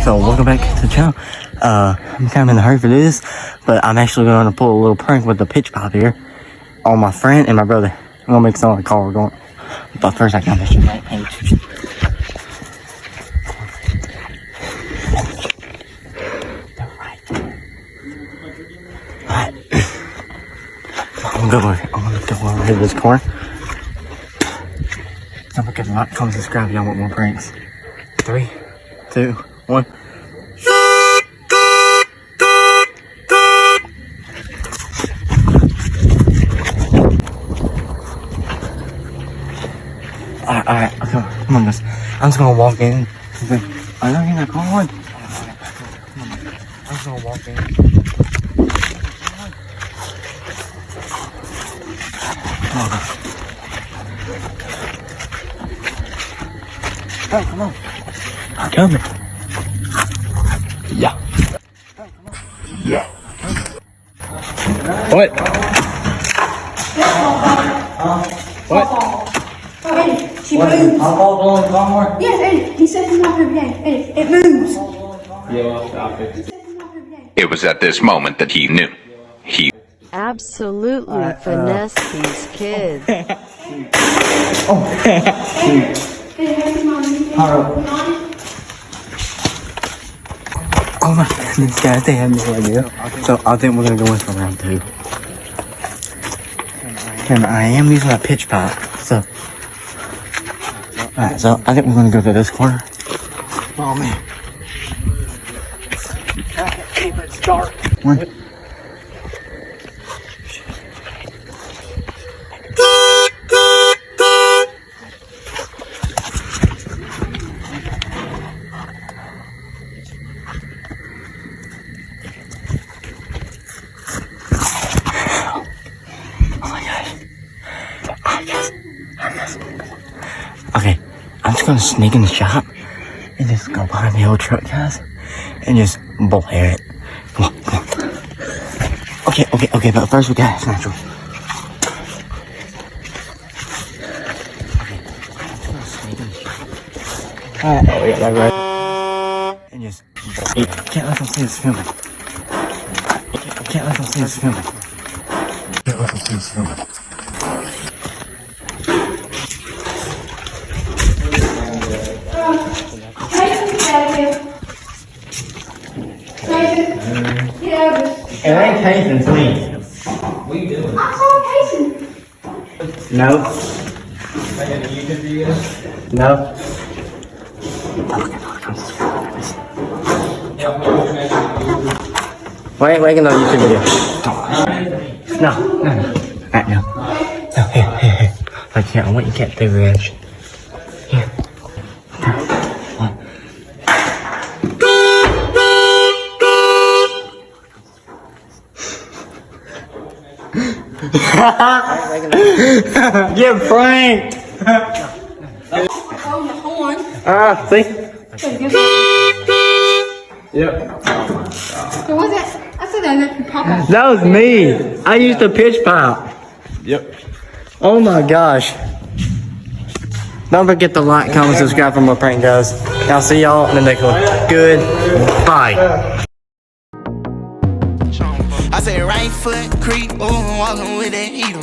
So welcome back to the channel. I'm kind of in a hurry for this, but I'm actually going to pull a little prank with the pitch pipe here on my friend and my brother. I'm gonna make some of the car we're going. But first I got this shit right page. Alright. I'm gonna go over to this corner. Don't forget to like, comment, subscribe if y'all want more pranks. 3, 2, 1. Alright, come on, guys. I'm just gonna walk in. I know you're not going. I'm just gonna walk in. Hey, come on. I'm coming. Yeah. Yeah. What? What? Oh, Eddie, she moves. I'll blowing the car? Yes, Eddie, he says him off every day. Eddie, it moves. It was at this moment that he knew. He Absolutely finesse these kids. Oh my goodness, guys, they have no idea. So I think we're gonna go in for round 2. And I am using a pitch pipe, so. Alright, so I think we're gonna go to this corner. Oh man. Keep it dark. One. Okay, I'm just gonna sneak in the shop and just go behind the old truck, guys, and just bullhead it. Come on, come on. Okay, but first we got natural. Okay, I'm just gonna sneak in the shop. Alright, oh yeah, that right. And just you can't let them see us filming. You can't let them see us filming. You can't let them see us filming. It ain't tasting sweet. What are you doing? I saw him tasting. No. No. Wait another YouTube video. No. Alright, no. No, here. I want you to get the reaction. Here. Get pranked! Oh, hold on. See? Yep. So what's that? I said that could pop off. That was me. I used a pitch pipe. Yep. Oh my gosh. Don't forget to like, comment, subscribe for more prank, guys. I'll see y'all in the next one. Goodbye. I said right foot creep, walking with that heater.